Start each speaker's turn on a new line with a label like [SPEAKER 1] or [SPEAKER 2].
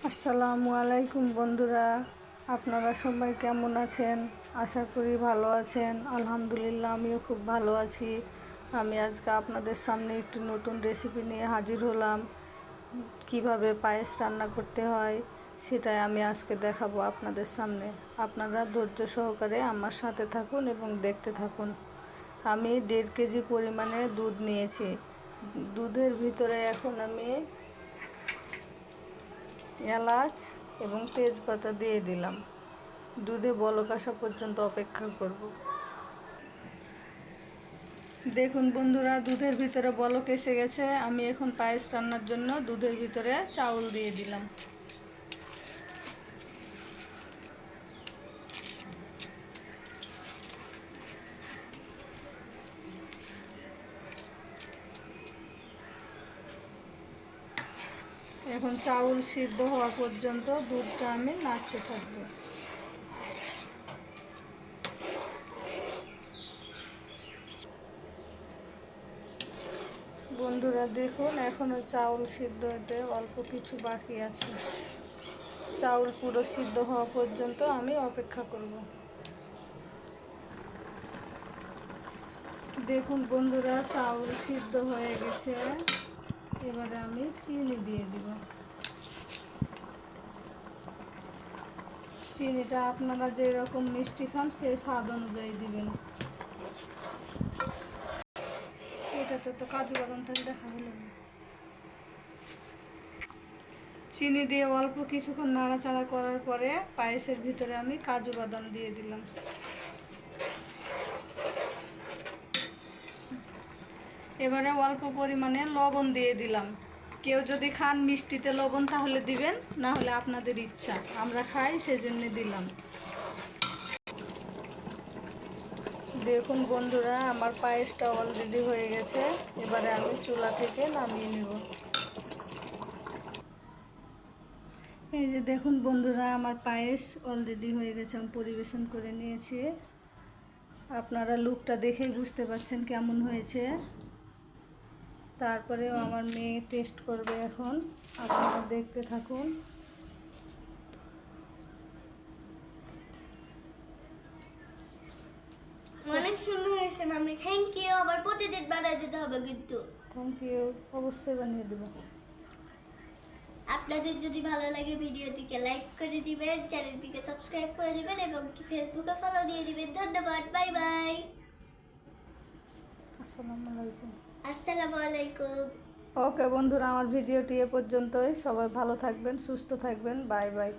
[SPEAKER 1] আসসালামু আলাইকুম বন্ধুরা, আপনারা সবাই কেমন আছেন? আশা করি ভালো আছেন। আলহামদুলিল্লাহ, আমিও খুব ভালো আছি। আমি আজকে আপনাদের সামনে একটু নতুন রেসিপি নিয়ে হাজির হলাম। কিভাবে পায়েস রান্না করতে হয় সেটাই আমি আজকে দেখাবো আপনাদের সামনে। আপনারা ধৈর্য সহকারে আমার সাথে থাকুন এবং দেখতে থাকুন। আমি 1.5 কেজি পরিমাণে দুধ নিয়েছি। দুধের ভিতরে এখন আমি এলাচ এবং তেজপাতা দিয়ে দিলাম। দুধে বলক আসা পর্যন্ত অপেক্ষা করব। দেখুন বন্ধুরা, দুধের ভিতরে বলক এসে গেছে। আমি এখন পায়েস রান্নার জন্য দুধের ভিতরে চাউল দিয়ে দিলাম। এখন চাউল সিদ্ধ হওয়া পর্যন্ত দুধটা আমি নাড়তে থাকবো। বন্ধুরা দেখুন, এখনো চাউল সিদ্ধ হতে অল্প কিছু বাকি আছে। চাউল পুরো সিদ্ধ হওয়া পর্যন্ত আমি অপেক্ষা করব। দেখুন বন্ধুরা, চাউল সিদ্ধ হয়ে গেছে। এবারে আমি চিনি দিয়ে দিব। চিনিটা আপনারা যেরকম মিষ্টি খান সেই স্বাদ অনুযায়ী দিবেন। এটাতে তো কাজু বাদাম থাকে, দেখা হলো না। চিনি দিয়ে অল্প কিছুক্ষণ নাড়াচাড়া করার পরে পায়েসের ভিতরে আমি কাজু বাদাম দিয়ে দিলাম। এবারে অল্প পরিমাণে লবণ দিয়ে দিলাম। কেউ যদি খান মিষ্টিতে লবণ তাহলে দিবেন, না হলে আপনাদের ইচ্ছা। আমরা খাই সেজন্য দিলাম। দেখুন বন্ধুরা, আমার পায়েসটা অলরেডি হয়ে গেছে। এবারে আমি চুলা থেকে নামিয়ে নেব। এই যে দেখুন বন্ধুরা, আমার পায়েস অলরেডি হয়ে গেছে। আমি পরিবেশন করে নিয়েছি। আপনারা লুকটা দেখেই বুঝতে পারছেন কেমন হয়েছে। তারপরেও আমার মেয়ে টেস্ট করবে এখন। আপনারা দেখতে থাকুন।
[SPEAKER 2] অনেক সুন্দর হয়েছে মামি, থ্যাংক ইউ। আবার প্রতিদিন বানাই দিতে হবে কিন্তু।
[SPEAKER 1] থ্যাংক ইউ, অবশ্যই বানিয়ে দেবো।
[SPEAKER 2] আপনাদের যদি ভালো লাগে ভিডিওটিকে লাইক করে দিবেন, চ্যানেলটিকে সাবস্ক্রাইব করে দিবেন এবং ফেসবুকে ফলো দিয়ে দিবেন। ধন্যবাদ, বাই বাই।
[SPEAKER 1] আসসালামু আলাইকুম।
[SPEAKER 2] আসসালামু আলাইকুম।
[SPEAKER 1] ওকে বন্ধুরা, আমার ভিডিওটি এ পর্যন্তই। সবাই ভালো থাকবেন, সুস্থ থাকবেন। Bye bye.